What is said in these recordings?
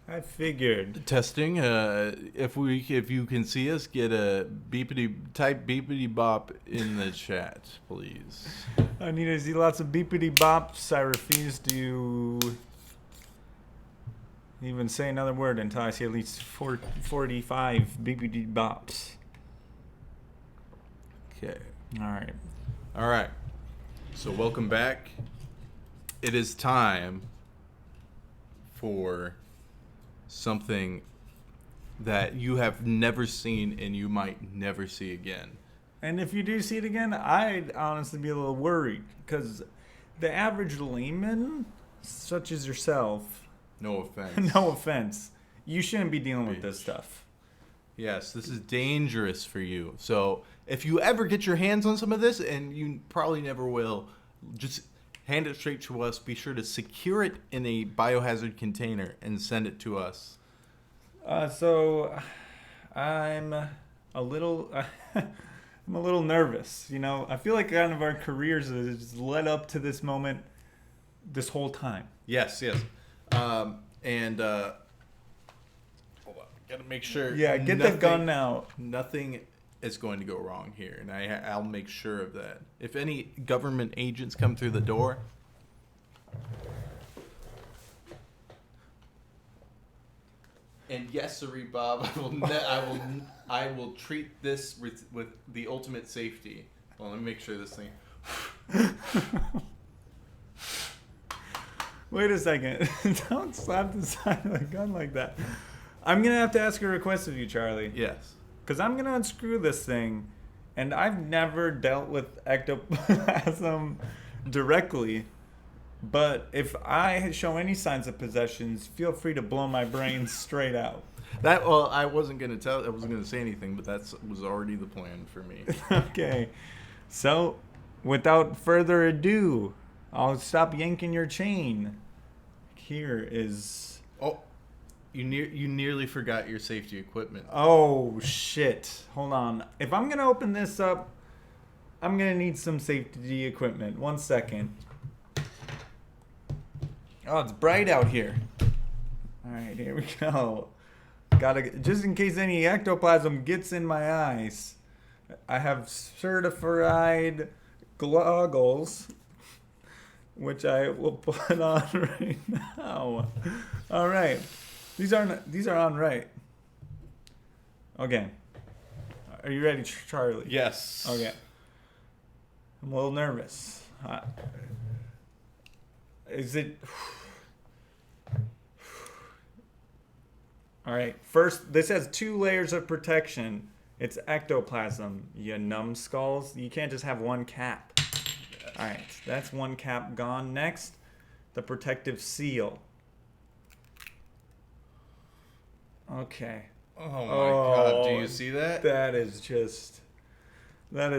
I figured. Testing. If you can see us, get a beepity bop in the chat, please. I need to see lots of beepity bops. I refuse to even say another word until I see at least 45 beepity bops. Okay. All right. So welcome back. It is time for something that you have never seen and you might never see again. And if you do see it again, I'd honestly be a little worried because the average layman, such as yourself, no offense, no offense, you shouldn't be dealing with this stuff. Yes, this is dangerous for you. So if you ever get your hands on some of this, and you probably never will, just hand it straight to us. Be sure to secure it in a biohazard container and send it to us. So I'm a little I'm a little nervous. You know, I feel like kind of our careers has led up to this moment this whole time. Yes. Hold on, gotta make sure. Yeah, get the gun out. Nothing is going to go wrong here, and I'll make sure of that. If any government agents come through the door, and yes, sirree, Bob, I will treat this with the ultimate safety. Well, let me make sure this thing. Wait a second! Don't slap the side of the gun like that. I'm gonna have to ask a request of you, Charlie. Yes. Because I'm going to unscrew this thing, and I've never dealt with ectoplasm directly, but if I show any signs of possessions, feel free to blow my brains straight out. I wasn't going to say anything, but that was already the plan for me. Okay. So, without further ado, I'll stop yanking your chain. Here is... Oh. You nearly forgot your safety equipment. Oh, shit. Hold on. If I'm going to open this up, I'm going to need some safety equipment. 1 second. Oh, it's bright out here. All right, here we go. Just in case any ectoplasm gets in my eyes, I have certified goggles, which I will put on right now. All right. These are on right. Okay. Are you ready, Charlie? Yes. Okay. I'm a little nervous. Is it... All right. First, this has 2 layers of protection. It's ectoplasm, you numbskulls. You can't just have one cap. Yes. All right. That's one cap gone. Next, the protective seal. Okay. Oh my God! Do you see that? That is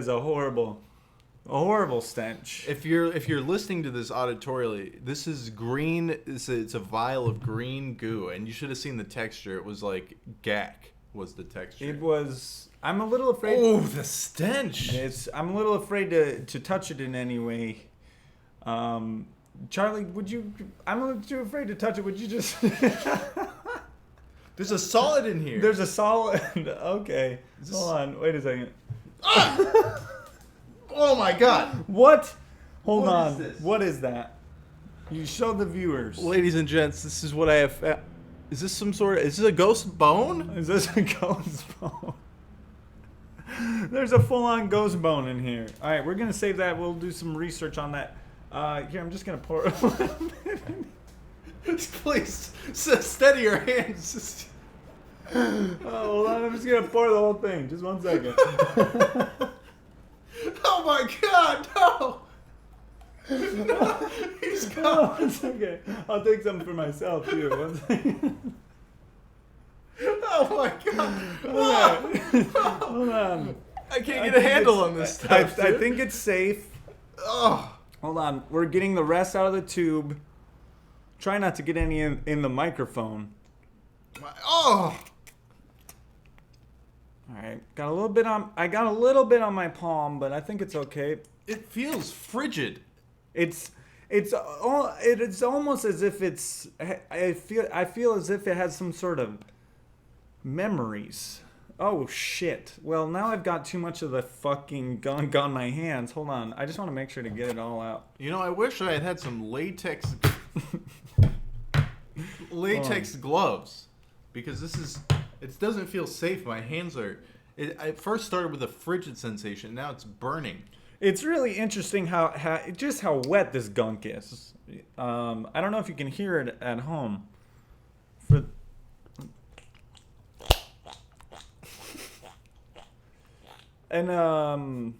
a horrible stench. If you're listening to this auditorially, this is green. It's a vial of green goo, and you should have seen the texture. It was like gack was the texture. It was. I'm a little afraid. Oh, the stench! I'm a little afraid to touch it in any way. Charlie, would you? I'm a little too afraid to touch it. Would you just? There's a solid in here. There's a solid. Okay. Hold on. Wait a second. Oh my God. What? Hold on. What is that? You show the viewers. Ladies and gents, this is what I have. Is this some sort of? Is this a ghost bone? Is this a ghost bone? There's a full-on ghost bone in here. All right, we're gonna save that. We'll do some research on that. Here, I'm just gonna pour. Please steady your hands. Oh, hold on. I'm just gonna pour the whole thing. Just 1 second. Oh my God, no! No, he's gone. Oh, it's okay. I'll take some for myself too. 1 second. Oh my God! Hold on. I can't get a handle on this stuff. I think it's safe. Oh. Hold on. We're getting the rest out of the tube. Try not to get any in the microphone. Oh. All right. I got a little bit on my palm, but I think it's okay. It feels frigid. It's It's almost as if it's. I feel as if it has some sort of memories. Oh shit. Well, now I've got too much of the fucking gunk on my hands. Hold on. I just want to make sure to get it all out. You know, I wish I had some latex gloves, because it doesn't feel safe. My hands are. I first started with a frigid sensation. Now it's burning. It's really interesting how wet this gunk is. I don't know if you can hear it at home. And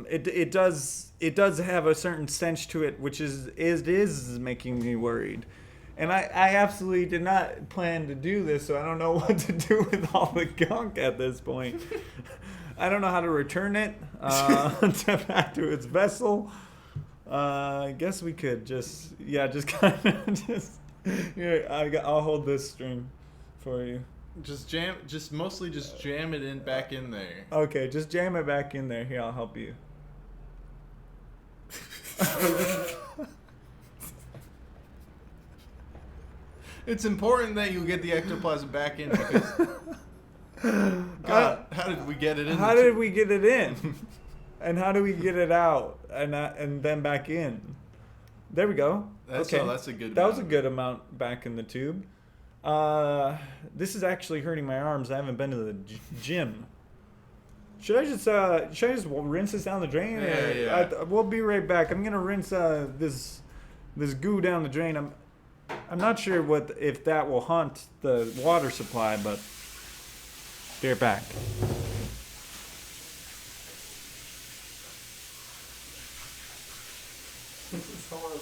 it does have a certain stench to it, which is making me worried. And I absolutely did not plan to do this, so I don't know what to do with all the gunk at this point. I don't know how to return it back to its vessel. I guess we could just kind of here. I'll hold this string for you. Mostly jam it in back in there. Okay, just jam it back in there. Here, I'll help you. It's important that you get the ectoplasm back in, because God, how did we get it in? How did we get it in? And how do we get it out and then back in? There we go. That's a good. That was a good amount back in the tube. This is actually hurting my arms. I haven't been to the gym. Should I just rinse this down the drain? Yeah. We'll be right back. I'm gonna rinse this goo down the drain. I'm not sure if that will haunt the water supply, but be right back. This is horrible.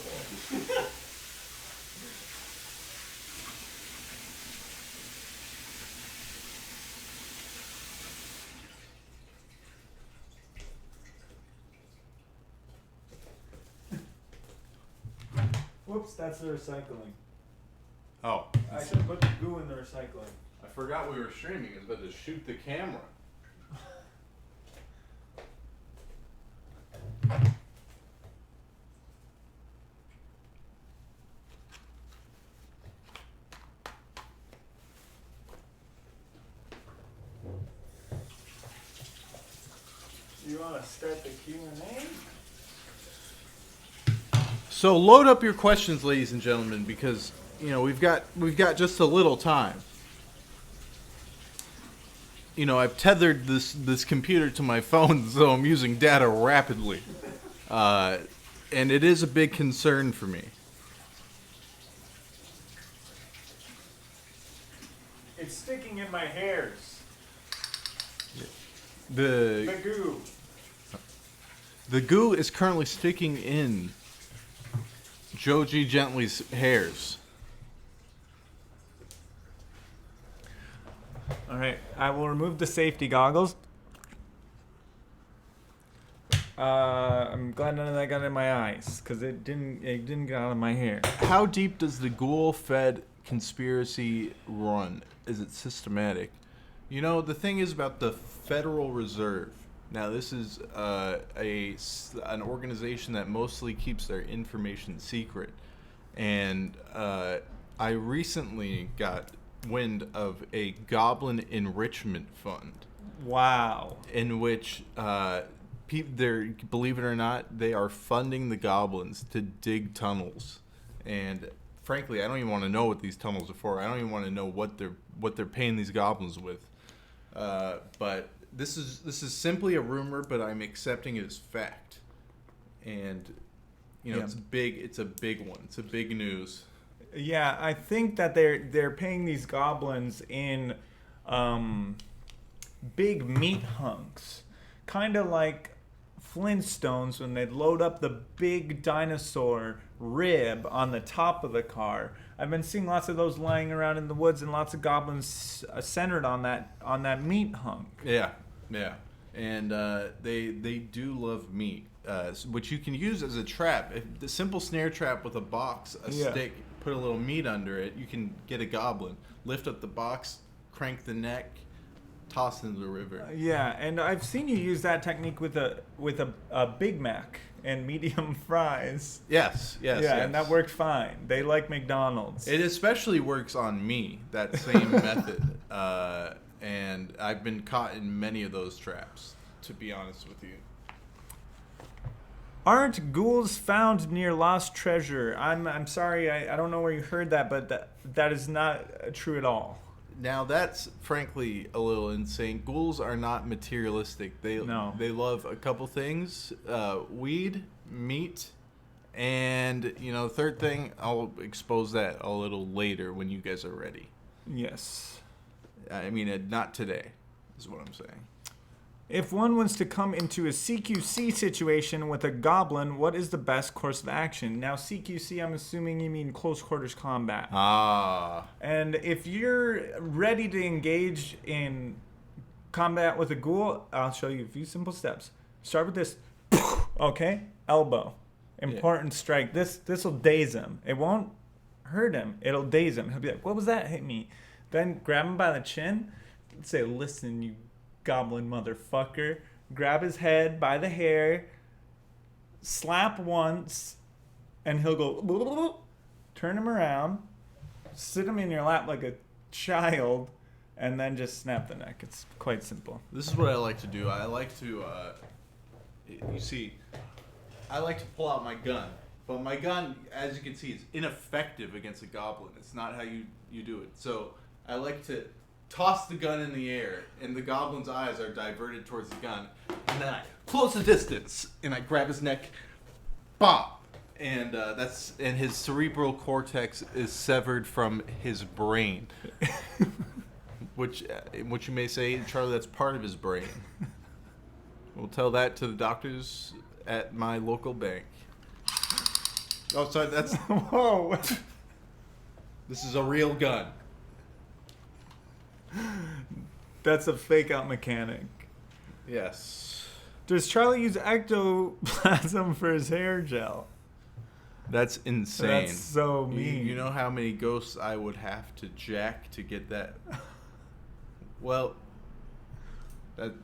Whoops, that's the recycling. Oh. I should put the goo in the recycling. I forgot we were streaming. I was about to shoot the camera. You want to start the Q&A? So load up your questions, ladies and gentlemen, because we've got just a little time. I've tethered this computer to my phone, so I'm using data rapidly, and it is a big concern for me. It's sticking in my hairs. The goo. The goo is currently sticking in Joji Gently's hairs. All right, I will remove the safety goggles. I'm glad none of that got in my eyes, because it didn't get out of my hair. How deep does the ghoul-fed conspiracy run? Is it systematic? The thing is about the Federal Reserve. Now, this is an organization that mostly keeps their information secret. And I recently got wind of a goblin enrichment fund. Wow. In which, believe it or not, they are funding the goblins to dig tunnels. And frankly, I don't even want to know what these tunnels are for. I don't even want to know what they're paying these goblins with. But this is simply a rumor, but I'm accepting it as fact. And it's big. It's a big one. It's a big news. Yeah, I think that they're paying these goblins in big meat hunks, kind of like Flintstones when they'd load up the big dinosaur rib on the top of the car. I've been seeing lots of those lying around in the woods, and lots of goblins centered on that meat hunk. Yeah, and they do love meat, which you can use as a trap. If the simple snare trap with a box, stick, put a little meat under it, you can get a goblin. Lift up the box, crank the neck, tossed into the river. Yeah, and I've seen you use that technique with a Big Mac and medium fries. Yes. Yeah, and that worked fine. They like McDonald's. It especially works on me, that same method. And I've been caught in many of those traps, to be honest with you. Aren't ghouls found near lost treasure? I'm sorry, I don't know where you heard that, but that is not true at all. Now that's frankly a little insane. Ghouls are not materialistic. They love a couple things: weed, meat, and third thing. I'll expose that a little later when you guys are ready. Yes. I mean, not today, is what I'm saying. If one was to come into a CQC situation with a goblin, what is the best course of action? Now, CQC, I'm assuming you mean close quarters combat. Ah. And if you're ready to engage in combat with a ghoul, I'll show you a few simple steps. Start with this. Okay? Elbow. Important strike. This will daze him. It won't hurt him. It'll daze him. He'll be like, what was that? Hit me. Then grab him by the chin. Say, listen, you goblin motherfucker. Grab his head by the hair, slap once, and he'll go, turn him around, sit him in your lap like a child, and then just snap the neck. It's quite simple. This is what I like to do. I like to, you see, I like to pull out my gun. But my gun, as you can see, is ineffective against a goblin. It's not how you do it. So I like to toss the gun in the air, and the goblin's eyes are diverted towards the gun. And then I close the distance, and I grab his neck, bop! And and his cerebral cortex is severed from his brain. Which you may say, Charlie, that's part of his brain. We'll tell that to the doctors at my local bank. Oh, sorry, that's... Whoa! This is a real gun. That's a fake out mechanic. Yes. Does Charlie use ectoplasm for his hair gel? That's insane. That's so mean. You know how many ghosts I would have to jack to get that? Well, that...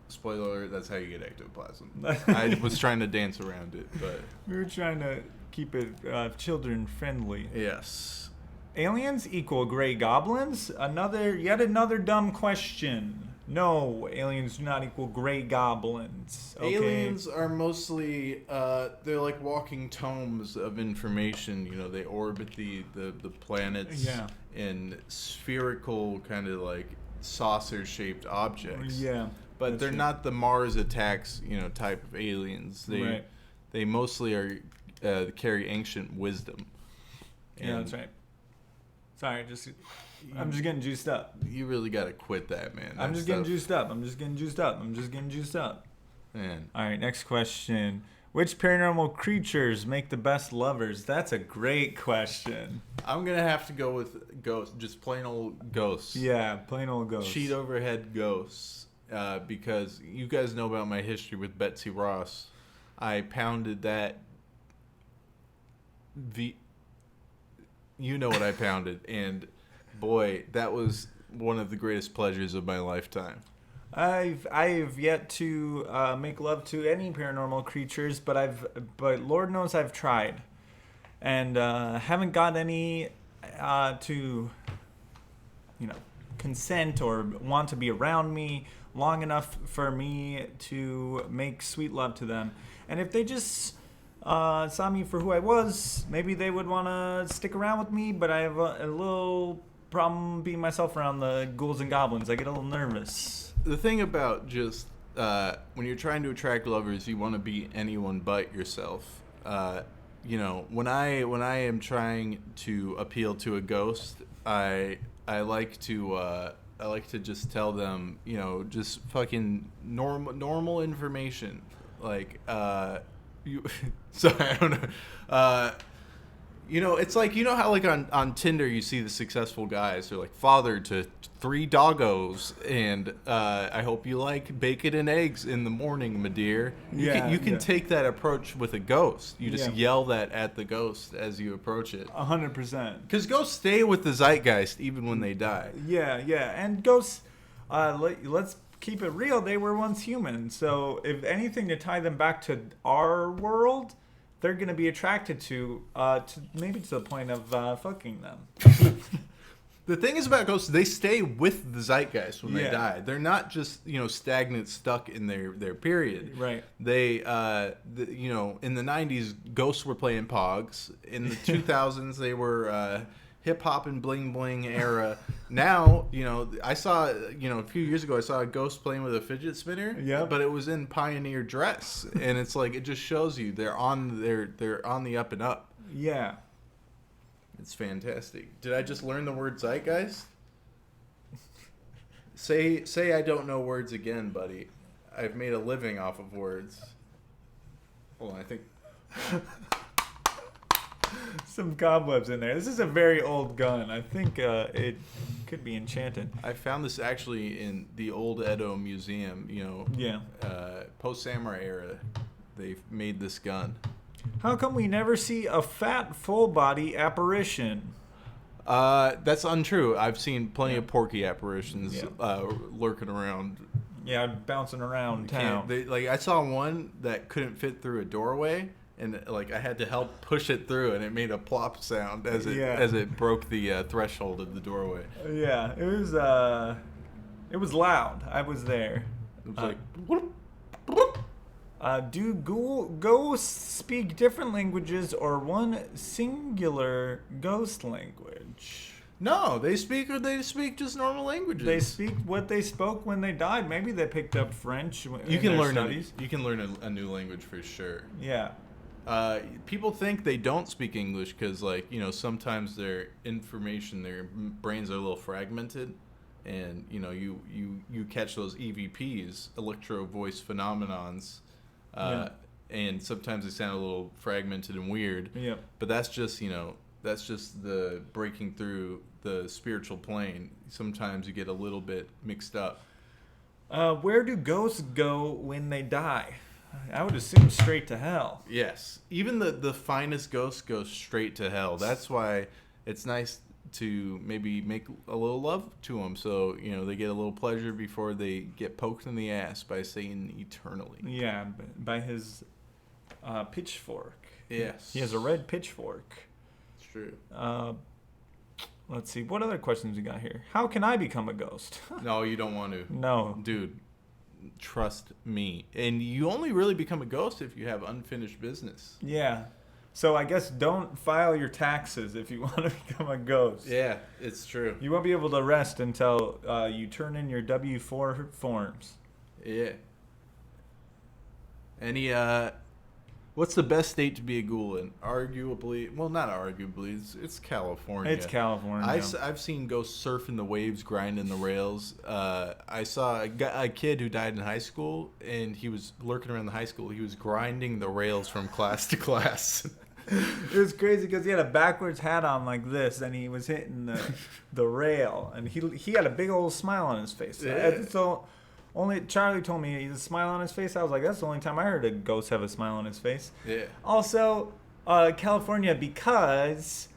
Spoiler alert, that's how you get ectoplasm. I was trying to dance around it, but... We were trying to keep it children friendly. Yes. Aliens equal gray goblins? Yet another dumb question. No, aliens do not equal gray goblins. Okay. Aliens are mostly, they're like walking tomes of information. They orbit the planets in spherical, kind of like saucer-shaped objects. Yeah. But they're not the Mars attacks, type of aliens. They mostly are carry ancient wisdom. Yeah, that's right. Sorry, I'm just getting juiced up. You really got to quit that, man. I'm just getting juiced up. Man. All right, next question. Which paranormal creatures make the best lovers? That's a great question. I'm going to have to go with ghosts, just plain old ghosts. Yeah, plain old ghosts. Sheet overhead ghosts. Because you guys know about my history with Betsy Ross. I pounded that. You know what I pounded, and boy, that was one of the greatest pleasures of my lifetime. I've yet to make love to any paranormal creatures, but Lord knows I've tried, and haven't got any to consent or want to be around me long enough for me to make sweet love to them. And if they just saw me for who I was, maybe they would want to stick around with me, but I have a little problem being myself around the ghouls and goblins. I get a little nervous. The thing about just when you're trying to attract lovers, you want to be anyone but yourself. When I am trying to appeal to a ghost, I like to just tell them, just fucking normal information, like sorry, I don't know. It's like, how like on Tinder you see the successful guys, they're like father to 3 doggos, and I hope you like bacon and eggs in the morning, my dear. You can take that approach with a ghost. You just yell that at the ghost as you approach it. 100%. Because ghosts stay with the zeitgeist even when they die. Yeah, and ghosts let's keep it real. They were once human. So if anything to tie them back to our world, they're going to be attracted to maybe to the point of fucking them. The thing is about ghosts, they stay with the zeitgeist when they Yeah. die. They're not just, stagnant, stuck in their period. Right. They, in the 90s, ghosts were playing Pogs. In the 2000s, they were hip-hop and bling-bling era. Now, I saw, a few years ago, I saw a ghost playing with a fidget spinner. Yeah. But it was in pioneer dress. And it's like, it just shows you they're on the up and up. Yeah. It's fantastic. Did I just learn the word zeitgeist? Say I don't know words again, buddy. I've made a living off of words. Hold on, I think. Some cobwebs in there. This is a very old gun. I think it could be enchanted. I found this actually in the old Edo Museum. Yeah. Post-samurai era, they made this gun. How come we never see a fat, full-body apparition? That's untrue. I've seen plenty of porky apparitions lurking around. Yeah, bouncing around town. I saw one that couldn't fit through a doorway, and I had to help push it through, and it made a plop sound as it broke the threshold of the doorway. Yeah, it was loud. I was there. It was Do ghosts speak different languages or one singular ghost language? No, they speak just normal languages. They speak what they spoke when they died. Maybe they picked up French. You can learn a new language for sure. Yeah. People think they don't speak English because, sometimes their brains are a little fragmented, and you catch those EVPs, electro voice phenomenons. And sometimes they sound a little fragmented and weird. Yeah. But that's just the breaking through the spiritual plane. Sometimes you get a little bit mixed up. Where do ghosts go when they die? I would assume straight to hell. Yes. Even the finest ghosts go straight to hell. That's why it's nice to maybe make a little love to them, so they get a little pleasure before they get poked in the ass by Satan eternally. Yeah, by his pitchfork. Yes, he has a red pitchfork. It's true. Let's see, what other questions we got here? How can I become a ghost? No, you don't want to. No, dude, trust me. And you only really become a ghost if you have unfinished business. Yeah. So I guess don't file your taxes if you want to become a ghost. Yeah, it's true. You won't be able to rest until you turn in your W-4 forms. Yeah. What's the best state to be a ghoul in? Arguably, well, not arguably, it's California. It's California. I've seen ghosts surfing the waves, grinding the rails. I saw a kid who died in high school, and he was lurking around the high school. He was grinding the rails from class to class. It was crazy because he had a backwards hat on like this, and he was hitting the rail, and he had a big old smile on his face. Yeah. So only Charlie told me he had a smile on his face. I was like, that's the only time I heard a ghost have a smile on his face. Yeah. Also, California, because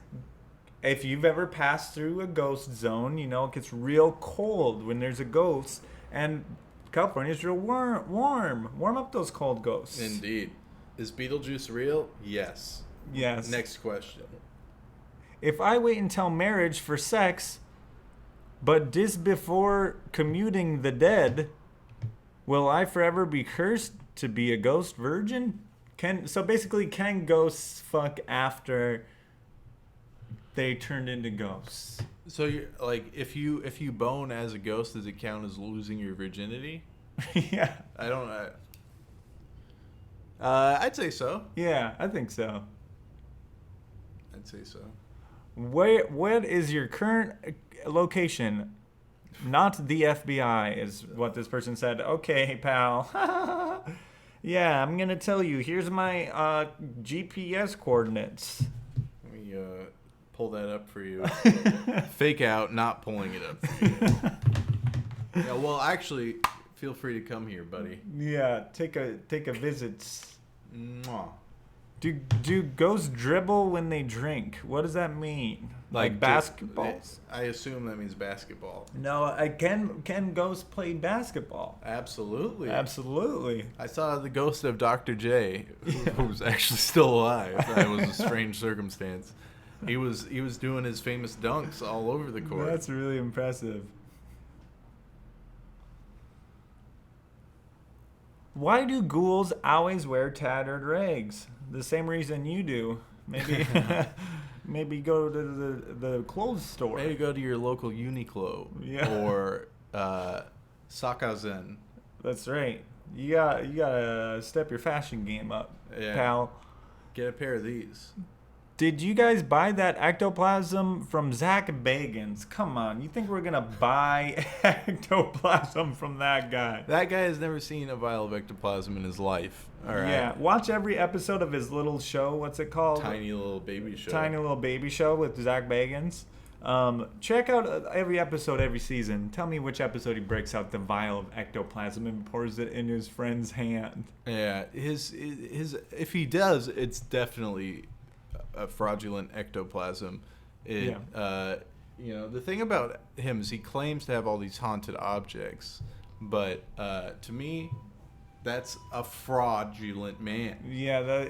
if you've ever passed through a ghost zone, it gets real cold when there's a ghost, and California's real warm. Warm up those cold ghosts. Indeed. Is Beetlejuice real? Yes. Yes. Next question. If I wait until marriage for sex, but this before commuting the dead, will I forever be cursed to be a ghost virgin? Can ghosts fuck after they turned into ghosts? So you're if you bone as a ghost, does it count as losing your virginity? Yeah. I don't know. I'd say so. Yeah, I think so. I'd say so. What is your current location? Not the FBI is what this person said. Okay, pal. Yeah, I'm going to tell you. Here's my GPS coordinates. Let me pull that up for you. Fake out, not pulling it up for you. Yeah, well, actually, feel free to come here, buddy. Yeah, take a visit. Mwah. Do ghosts dribble when they drink? What does that mean? Like basketballs? I assume that means basketball. No, can ghosts play basketball? Absolutely. Absolutely. I saw the ghost of Dr. J, who's actually still alive. That was a strange circumstance. He was doing his famous dunks all over the court. That's really impressive. Why do ghouls always wear tattered rags? The same reason you do. Maybe maybe go to the clothes store. Maybe go to your local Uniqlo or Sakazen. That's right. You gotta step your fashion game up, pal. Get a pair of these. Did you guys buy that ectoplasm from Zach Bagans? Come on, you think we're gonna buy ectoplasm from that guy? That guy has never seen a vial of ectoplasm in his life. All right. Yeah, watch every episode of his little show. What's it called? Tiny Little Baby Show. Tiny Little Baby Show with Zach Bagans. Check out every episode every season. Tell me which episode he breaks out the vial of ectoplasm and pours it in his friend's hand. Yeah, his if he does, it's definitely a fraudulent ectoplasm. The thing about him is he claims to have all these haunted objects, but to me, that's a fraudulent man. Yeah,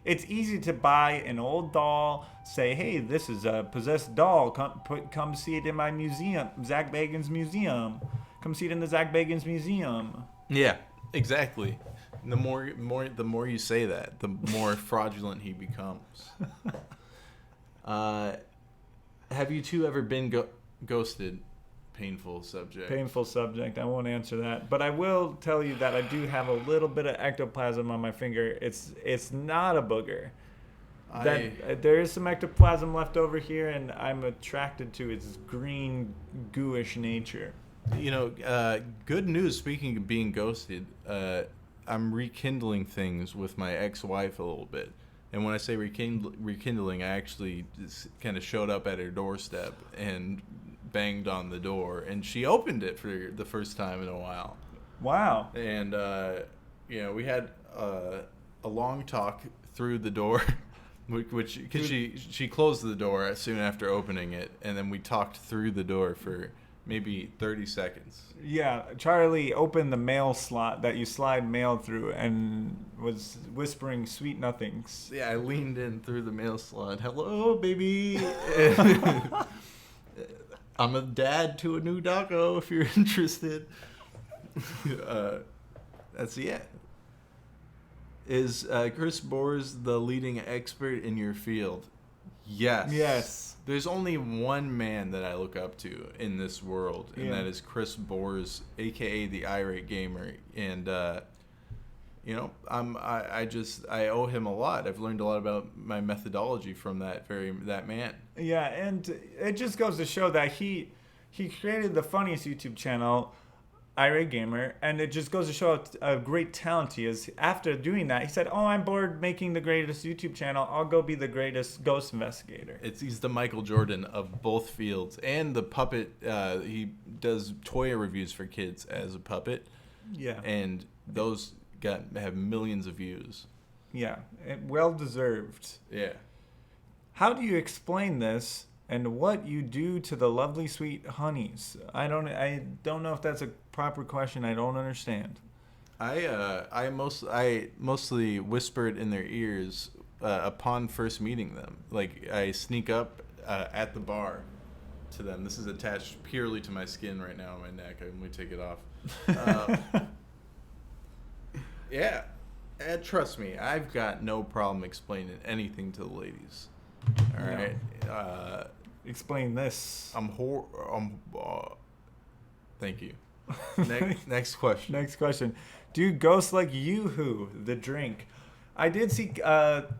it's easy to buy an old doll, say, hey, this is a possessed doll, come see it in my museum, Zach Bagans Museum. Come see it in the Zach Bagans Museum. Yeah, exactly. The more you say that, the more fraudulent he becomes. Have you two ever been ghosted? Painful subject. Painful subject. I won't answer that, but I will tell you that I do have a little bit of ectoplasm on my finger. It's not a booger. There is some ectoplasm left over here, and I'm attracted to its green, gooish nature. Good news. Speaking of being ghosted, I'm rekindling things with my ex-wife a little bit. And when I say rekindling, I actually just kind of showed up at her doorstep and banged on the door, and she opened it for the first time in a while. Wow. And, we had a long talk through the door, because she closed the door soon after opening it, and then we talked through the door for maybe 30 seconds. Yeah, Charlie opened the mail slot that you slide mail through and was whispering sweet nothings. Yeah, I leaned in through the mail slot. Hello, baby. I'm a dad to a new doggo if you're interested. That's it. Is Chris Bores the leading expert in your field? Yes. Yes. There's only one man that I look up to in this world, and that is Chris Bores, a.k.a. the Irate Gamer. And, I owe him a lot. I've learned a lot about my methodology from that man. Yeah, and it just goes to show that he created the funniest YouTube channel, Irate Gamer, and it just goes to show a great talent he is. After doing that, he said, "Oh, I'm bored making the greatest YouTube channel. I'll go be the greatest ghost investigator." He's the Michael Jordan of both fields, and the puppet. He does toy reviews for kids as a puppet. Yeah, and those have millions of views. Yeah, well deserved. Yeah. How do you explain this and what you do to the lovely sweet honeys? I don't know if that's a proper question. I don't understand. I mostly whispered in their ears upon first meeting them. Like, I sneak up at the bar to them. This is attached purely to my skin right now on my neck. I'm going to take it off. Yeah. And trust me, I've got no problem explaining anything to the ladies. All right. Explain this. Thank you. Next question. Next question. Do ghosts like Yoo-Hoo, the drink? I did see,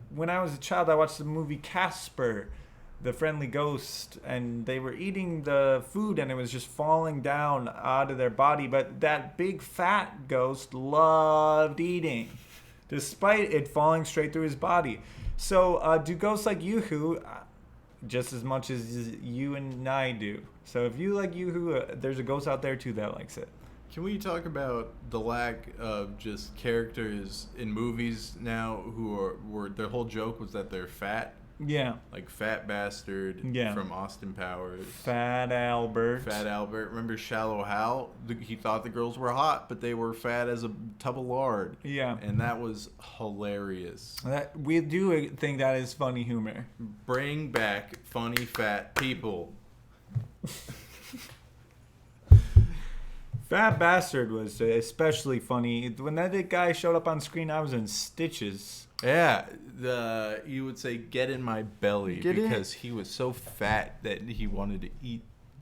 when I was a child, I watched the movie Casper, the friendly ghost, and they were eating the food and it was just falling down out of their body. But that big fat ghost loved eating, despite it falling straight through his body. So do ghosts like Yoo-Hoo just as much as you and I do? So if you like Yoo-Hoo, there's a ghost out there too that likes it. Can we talk about the lack of just characters in movies now were their whole joke was that they're fat? Yeah. Like Fat Bastard from Austin Powers. Fat Albert. Fat Albert. Remember Shallow Hal? He thought the girls were hot, but they were fat as a tub of lard. Yeah. And that was hilarious. We do think that is funny humor. Bring back funny fat people. Fat Bastard was especially funny. When that guy showed up on screen, I was in stitches. Yeah, you would say get in my belly because he was so fat that he wanted to eat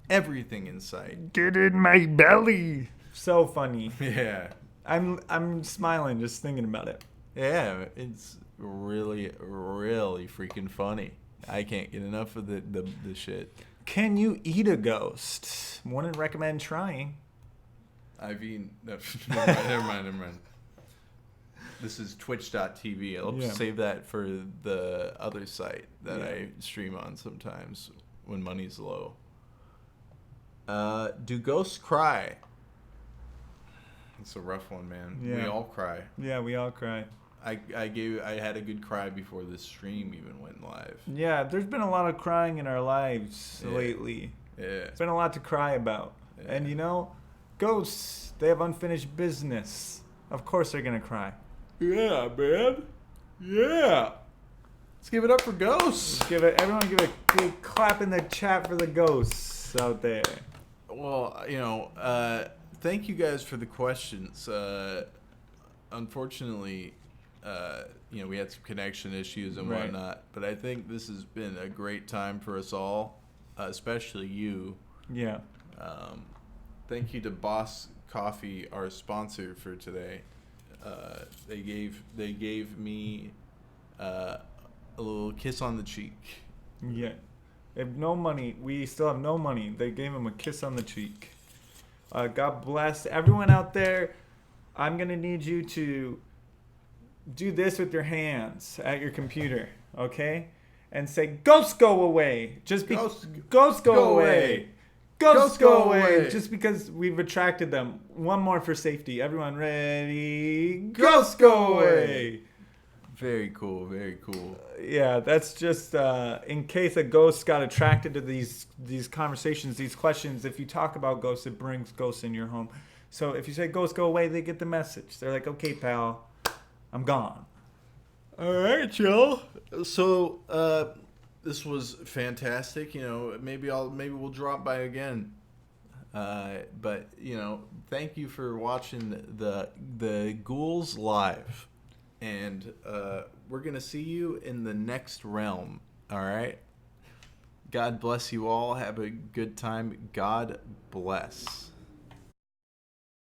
everything in sight. Get in my belly. So funny. Yeah. I'm smiling just thinking about it. Yeah, it's really, really freaking funny. I can't get enough of the shit. Can you eat a ghost? Wouldn't recommend trying. I've eaten... No, never mind. This is twitch.tv. I'll save that for the other site that I stream on sometimes when money's low. Do ghosts cry? It's a rough one, man. Yeah. We all cry. Yeah, we all cry. I had a good cry before this stream even went live. Yeah, there's been a lot of crying in our lives lately. Yeah. It's been a lot to cry about. Yeah. And you know, ghosts, they have unfinished business. Of course they're going to cry. Yeah, man. Yeah. Let's give it up for ghosts. Everyone give a big clap in the chat for the ghosts out there. Well, thank you guys for the questions. Unfortunately, we had some connection issues and whatnot, but I think this has been a great time for us all, especially you. Yeah. Thank you to Boss Coffee, our sponsor for today. They gave me a little kiss on the cheek. Yeah. They have no money. We still have no money. They gave him a kiss on the cheek. God bless everyone out there. I'm going to need you to do this with your hands at your computer, okay? And say, ghosts go away. Ghosts go away. Ghosts go away. Just because we've attracted them. One more for safety. Everyone ready? Ghosts go away. Very cool. Very cool. Yeah, that's just in case a ghost got attracted to these conversations, these questions. If you talk about ghosts, it brings ghosts in your home. So if you say ghosts go away, they get the message. They're like, okay, pal, I'm gone. All right, Joe. So this was fantastic. Maybe we'll drop by again. But thank you for watching the Ghouls live, and we're gonna see you in the next realm. All right. God bless you all. Have a good time. God bless.